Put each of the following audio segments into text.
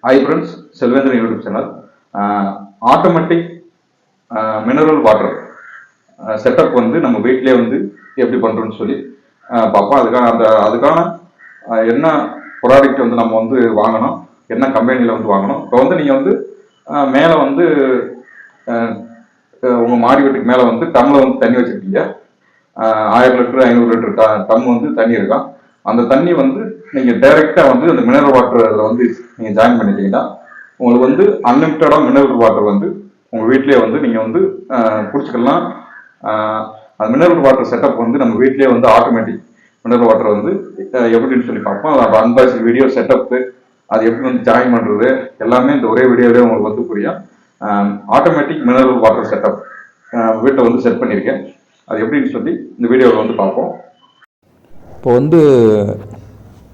Hi friends, Selvendran YouTube channel. Automatic mineral water setup வந்து நம்ம வீட்டிலே வந்து எப்படி பண்ணுறோன்னு சொல்லி பார்ப்போம். அதுக்கான என்ன ப்ராடக்ட் வந்து நம்ம வந்து வாங்கணும், என்ன கம்பெனியில் வந்து வாங்கணும். இப்போ வந்து நீங்கள் வந்து மேலே வந்து உங்கள் மாடி வீட்டுக்கு மேலே வந்து டம்மில் வந்து தண்ணி வச்சுருக்கீங்க. 1000 லிட்டர் 500 லிட்டர் டம் வந்து தண்ணி இருக்கான். அந்த தண்ணி வந்து நீங்கள் டைரெக்டாக வந்து அந்த மினரல் வாட்டர் அதில் வந்து நீங்கள் ஜாயின் பண்ணிட்டீங்கன்னா உங்களுக்கு வந்து அன்லிமிட்டடாக மினரல் வாட்டர் வந்து உங்கள் வீட்டிலே வந்து நீங்கள் வந்து குடிச்சிக்கலாம். அந்த மினரல் வாட்டர் செட்டப் வந்து நம்ம வீட்டிலே வந்து ஆட்டோமேட்டிக் மினரல் வாட்டர் வந்து எப்படின்னு சொல்லி பார்ப்போம். அது அன்பாக்சிங் வீடியோ செட்டப்பு, அது எப்படி வந்து ஜாயின் பண்ணுறது எல்லாமே இந்த ஒரே வீடியோவிலே உங்களுக்கு வந்து புரியும். ஆட்டோமேட்டிக் மினரல் வாட்டர் செட்டப் வீட்டை வந்து செட் பண்ணியிருக்கேன். அது எப்படின்னு சொல்லி இந்த வீடியோவில் வந்து பார்ப்போம்.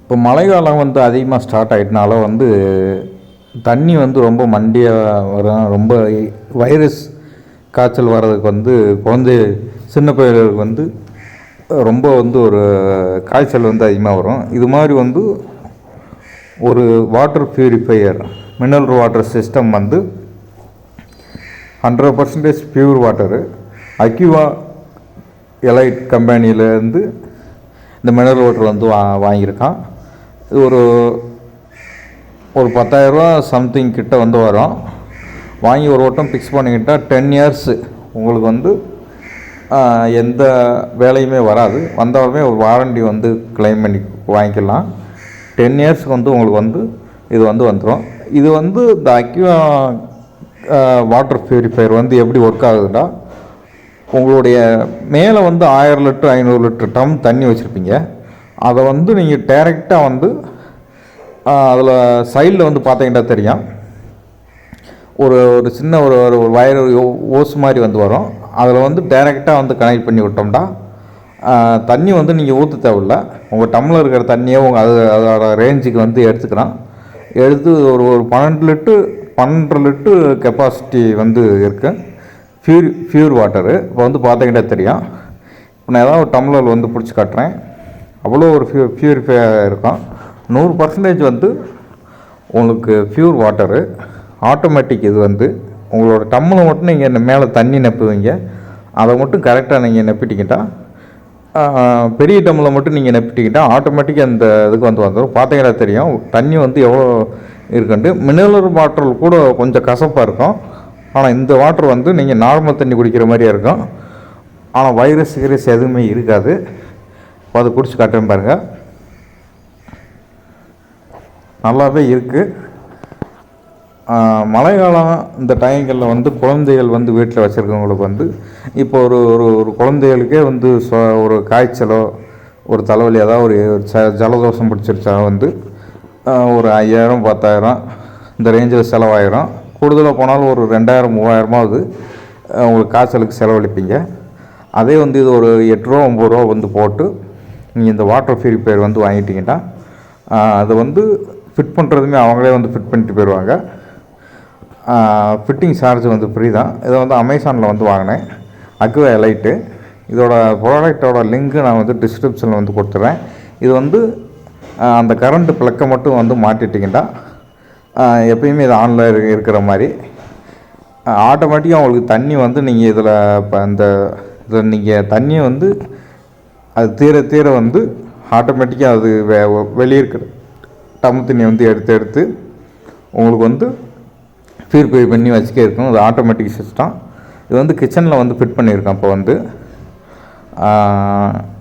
இப்போ மழை காலம் வந்து அதிகமாக ஸ்டார்ட் ஆகிட்டனால வந்து தண்ணி வந்து ரொம்ப மண்டியாக வரும். ரொம்ப வைரஸ் காய்ச்சல் வர்றதுக்கு வந்து சின்ன பிள்ளைகளுக்கு வந்து ரொம்ப வந்து ஒரு காய்ச்சல் வந்து அதிகமாக வரும். இது மாதிரி வந்து ஒரு water purifier mineral water system வந்து 100% பியூர் வாட்டரு அக்யூவா எலைட் கம்பெனியிலேருந்து இந்த மினரல் வாட்டர் வந்து வாங்கியிருக்கான். இது ஒரு 10,000 சம்திங் கிட்ட வந்து வரும். வாங்கி ஒரு வட்டம் ஃபிக்ஸ் பண்ணிக்கிட்டால் 10 இயர்ஸ் உங்களுக்கு வந்து எந்த வேலையுமே வராது. வந்தாலுமே ஒரு வாரண்டி வந்து கிளைம் பண்ணி வாங்கிக்கலாம். 10 இயர்ஸ்க்கு வந்து உங்களுக்கு வந்து இது வந்து வந்துடும். இது வந்து இந்த அக்யூவா வாட்டர் பியூரிஃபையர் வந்து எப்படி ஒர்க் ஆகுதுன்னா, உங்களுடைய மேலே வந்து 1000 லிட்டர் 500 லிட்டர் டம் தண்ணி வச்சுருப்பீங்க. அதை வந்து நீங்கள் டைரெக்டாக வந்து அதில் சைடில் வந்து பார்த்தீங்கன்னா தெரியும், ஒரு சின்ன ஒரு வயர் ஓஸ் மாதிரி வந்து வரும். அதில் வந்து டைரெக்டாக வந்து கனெக்ட் பண்ணி விட்டோம்னா தண்ணி வந்து நீங்கள் ஊற்ற தேவையில்லை. உங்கள் டம்மில் இருக்கிற தண்ணியை அதோட ரேஞ்சுக்கு வந்து எடுத்து ஒரு 12 லிட்டர் கெப்பாசிட்டி வந்து இருக்குது பியூர் வாட்டரு. இப்போ வந்து பார்த்தீங்கன்னா தெரியும். இப்போ நான் ஏதாவது ஒரு டம்ளர் வந்து பிடிச்சி காட்டுறேன். அவ்வளோ ஒரு பியூரிஃபையாக இருக்கும். 100% வந்து உங்களுக்கு பியூர் வாட்டரு ஆட்டோமேட்டிக். இது வந்து உங்களோட டம்மில் மட்டும் நீங்கள் மேலே தண்ணி நெப்புவீங்க. அதை மட்டும் கரெக்டாக நீங்கள் நெப்பிட்டிக்கிட்டா, பெரிய டம்மில் மட்டும் நீங்கள் நெப்பிட்டிக்கிட்டா ஆட்டோமேட்டிக்காக அந்த இதுக்கு வந்து வந்துடும். பார்த்தீங்கன்னா தெரியும் தண்ணி வந்து எவ்வளோ இருக்குன்ட்டு. மினரல் வாட்டர் கூட கொஞ்சம் கசப்பாக இருக்கும். ஆனால் இந்த வாட்டர் வந்து நீங்கள் நார்மல் தண்ணி குடிக்கிற மாதிரியே இருக்கும். ஆனால் வைரஸ் எதுவுமே இருக்காது. இப்போ அதை குடிச்சு காட்டுறேன் பாருங்கள். நல்லாவே இருக்குது. மழை காலம் இந்த டைங்களில் வந்து குழந்தைகள் வந்து வீட்டில் வச்சுருக்கவங்களுக்கு வந்து இப்போ ஒரு குழந்தைகளுக்கே வந்து ஒரு காய்ச்சலோ ஒரு தலைவலி ஏதாவது ஒரு ஜலதோஷம் பிடிச்சிருச்சா வந்து ஒரு 5000 10,000 இந்த ரேஞ்சில் செலவாயிடும். கூடுதலாக போனாலும் ஒரு 2000 3000 உங்களுக்கு காய்ச்சலுக்கு செலவழிப்பீங்க. அதே வந்து இது ஒரு 8 ரூபா 9 ரூபா வந்து போட்டு நீங்கள் இந்த வாட்டர் பியூரிஃபையர் வந்து வாங்கிட்டீங்கன்னா அதை வந்து ஃபிட் பண்ணுறதுமே அவங்களே வந்து ஃபிட் பண்ணிட்டு போயிடுவாங்க. ஃபிட்டிங் சார்ஜ் வந்து ஃப்ரீ தான். இதை வந்து அமேசானில் வந்து வாங்கினேன், அக்வா எலைட்டு. இதோட ப்ராடக்டோட லிங்க்கு நான் வந்து டிஸ்கிரிப்ஷனில் வந்து கொடுத்துட்றேன். இது வந்து அந்த கரண்ட்டு ப்ளக்கை மட்டும் வந்து மாட்டிட்டிங்கன்னா எப்பயுமே இது ஆனில் இருக்கிற மாதிரி ஆட்டோமேட்டிக்காக உங்களுக்கு தண்ணி வந்து நீங்கள் இதில் இப்போ இதில் நீங்கள் தண்ணியை வந்து அது தீர வந்து ஆட்டோமேட்டிக்காக அது வெளியே இருக்கிற டம் தண்ணி வந்து எடுத்து உங்களுக்கு வந்து பியூரிஃபை பண்ணி வச்சுக்கே இருக்கும். அது ஆட்டோமேட்டிக் சிஸ்டம். இது வந்து கிச்சனில் வந்து ஃபிட் பண்ணியிருக்கேன். இப்போ வந்து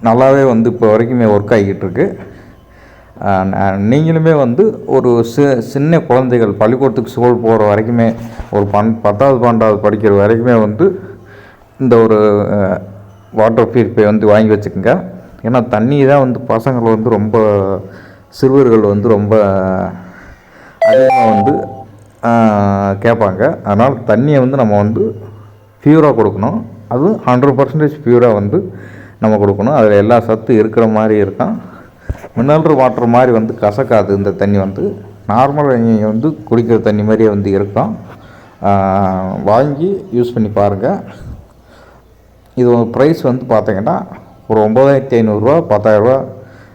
நல்லாவே வந்து இப்போ வரைக்குமே ஒர்க் ஆகிக்கிட்டு இருக்கு. நீங்களுமே வந்து ஒரு சின்ன குழந்தைகள் பள்ளிக்கூடத்துக்கு ஸ்கூல் போகிற வரைக்குமே ஒரு 10வது 12வது படிக்கிற வரைக்குமே வந்து இந்த ஒரு வாட்டர் பியூரிஃபை வந்து வாங்கி வச்சுக்கோங்க. ஏன்னா தண்ணி தான் வந்து பசங்கள் வந்து ரொம்ப சிறுவர்கள் வந்து ரொம்ப அதிகமாக வந்து கேட்பாங்க. அதனால் தண்ணியை வந்து நம்ம வந்து பியூராக கொடுக்கணும். அதுவும் 100% பியூராக வந்து நம்ம கொடுக்கணும். அதில் எல்லா சத்து இருக்கிற மாதிரி இருக்கும். மினரல் வாட்டர் மாதிரி வந்து கசக்காது. இந்த தண்ணி வந்து நார்மலாக நீங்கள் வந்து குடிக்கிற தண்ணி மாதிரியே வந்து இருக்கும். வாங்கி யூஸ் பண்ணி பாருங்கள். இது ப்ரைஸ் வந்து பார்த்தீங்கன்னா ஒரு 9500 10,000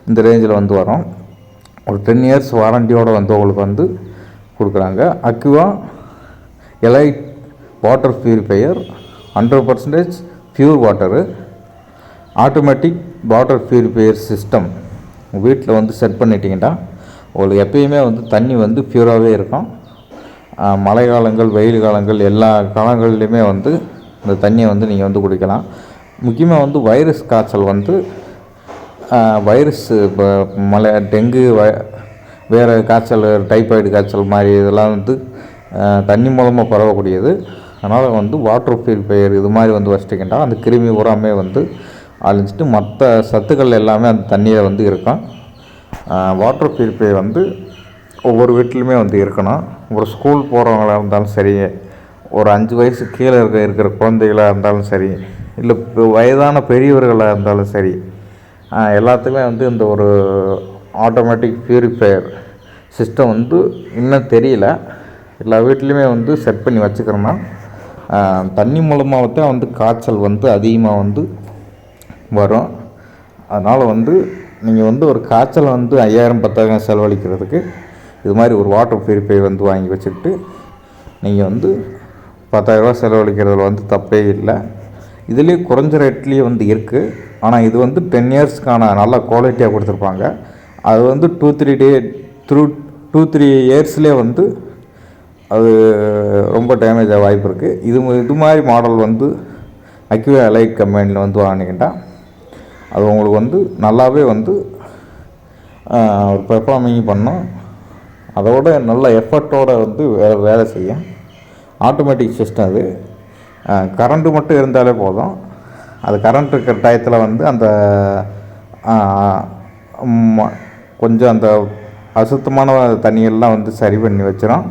இந்த ரேஞ்சில் வந்து வரும். ஒரு 10 இயர்ஸ் வாரண்டியோடு வந்து உங்களுக்கு வந்து கொடுக்குறாங்க. Aqua elite water purifier 100% pure water, automatic water purifier system வீட்டில் வந்து செட் பண்ணிட்டீங்கன்னா உங்களுக்கு எப்பயுமே வந்து தண்ணி வந்து பியூராகவே இருக்கும். மழை காலங்கள், வெயில் காலங்கள் எல்லா காலங்கள்லையுமே வந்து இந்த தண்ணியை வந்து நீங்கள் வந்து குடிக்கலாம். முக்கியமாக வந்து வைரஸ் காய்ச்சல் வந்து வைரஸ் இப்போ மழை, டெங்கு, வேறு காய்ச்சல், டைஃபாய்டு காய்ச்சல் மாதிரி இதெல்லாம் வந்து தண்ணி மூலமாக பரவக்கூடியது. அதனால் வந்து வாட்டர் பியூரிஃபையர் இது மாதிரி வந்து வச்சிட்டிங்கன்னா அந்த கிருமி உராமே வந்து அழிஞ்சிட்டு மற்ற சத்துக்கள் எல்லாமே அந்த தண்ணியில் வந்து இருக்கும். வாட்டர் பியூரிஃபையர் வந்து ஒவ்வொரு வீட்லையுமே வந்து இருக்கணும். ஒரு ஸ்கூல் போகிறவங்களாக இருந்தாலும் சரி, ஒரு 5 வயசு கீழே இருக்கிற குழந்தைகளாக இருந்தாலும் சரி, இல்லை வயதான பெரியவர்களாக இருந்தாலும் சரி, எல்லாத்துக்குமே வந்து இந்த ஒரு ஆட்டோமேட்டிக் பியூரிஃபையர் சிஸ்டம் வந்து இன்னும் தெரியல. எல்லா வீட்லேயுமே வந்து செட் பண்ணி வச்சுக்கிறோன்னா தண்ணி மூலமாக தான் வந்து காய்ச்சல் வந்து அதிகமாக வந்து வரும். அதனால் வந்து நீங்கள் வந்து ஒரு காய்ச்சல் வந்து 5000-10,000 செலவழிக்கிறதுக்கு இது மாதிரி ஒரு வாட்டர் பியூரிஃபையர் வந்து வாங்கி வச்சுக்கிட்டு நீங்கள் வந்து 10,000 ரூபா செலவழிக்கிறதுல வந்து தப்பே இல்லை. இதுலேயே குறைஞ்ச ரேட்லேயே வந்து இருக்குது. ஆனால் இது வந்து 10 இயர்ஸ்க்கான நல்ல குவாலிட்டியாக கொடுத்துருப்பாங்க. அது வந்து 2-3 இயர்ஸ்லேயே வந்து அது ரொம்ப டேமேஜ் ஆக வாய்ப்பு இருக்குது. இது மாதிரி மாடல் வந்து அக்வா எலைட் கம்பெனியில் வந்து வாங்கினீங்கன்னா அது உங்களுக்கு வந்து நல்லாவே வந்து ஒரு பெர்ஃபார்மிங் பண்ணும். அதோட நல்ல எஃபர்ட்டோடு வந்து வேலை செய்யும். ஆட்டோமேட்டிக் சிஸ்டம் அது. கரண்ட்டு மட்டும் இருந்தாலே போதும். அது கரண்ட் இருக்கிற டயத்தில் வந்து அந்த கொஞ்சம் அந்த அசுத்தமான தண்ணியெல்லாம் வந்து சரி பண்ணி வச்சிடும்.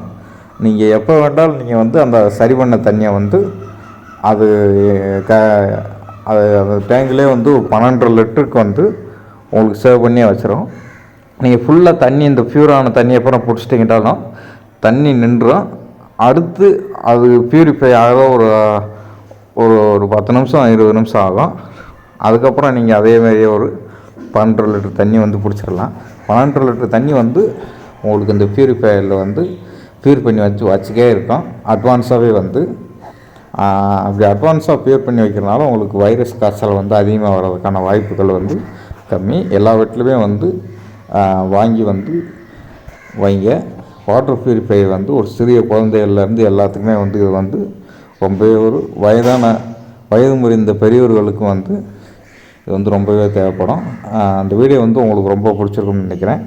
நீங்கள் எப்போ வேண்டாலும் நீங்கள் வந்து அந்த சரி பண்ண தண்ணியை வந்து அது அந்த டேங்கிலே வந்து 12 லிட்டருக்கு வந்து உங்களுக்கு சேவ் பண்ணியே வச்சிடும். நீங்கள் ஃபுல்லாக தண்ணி இந்த பியூரான தண்ணியை அப்புறம் பிடிச்சிட்டிங்கட்டாலும் தண்ணி நின்றும். அடுத்து அது பியூரிஃபை ஆக ஒரு 10 நிமிஷம் 20 நிமிஷம் ஆகும். அதுக்கப்புறம் நீங்கள் அதேமாதிரியே ஒரு 12 லிட்டர் தண்ணி வந்து பிடிச்சிடலாம். 12 லிட்டர் தண்ணி வந்து உங்களுக்கு இந்த பியூரிஃபையரில் வந்து பியூர் பண்ணி வச்சுக்கே இருக்கும். அட்வான்ஸாகவே வந்து அப்படி அட்வான்ஸாக பியூர் பண்ணி வைக்கிறனால உங்களுக்கு வைரஸ் காய்ச்சல் வந்து அதிகமாக வர்றதுக்கான வாய்ப்புகள் வந்து கம்மி. எல்லா வீட்லையுமே வந்து வாங்கி வந்து வைங்க. வாட்டர் பியூரிஃபையர் வந்து ஒரு சிறிய குழந்தைகள்லேருந்து எல்லாத்துக்குமே வந்து இது வந்து ரொம்பவே ஒரு வயது முறிந்த பெரியவர்களுக்கும் வந்து இது வந்து ரொம்பவே தேவைப்படும். அந்த வீடியோ வந்து உங்களுக்கு ரொம்ப பிடிச்சிருக்குன்னு நினைக்கிறேன்.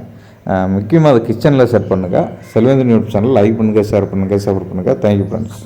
முக்கியமாக அதை கிச்சனில் செட் பண்ணுங்கள். செல்வேந்திரன் யூடியூப் சேனல் லைக் பண்ணுங்கள், ஷேர் பண்ணுங்கள், சப்போர்ட் பண்ணுங்கள். Thank you friends.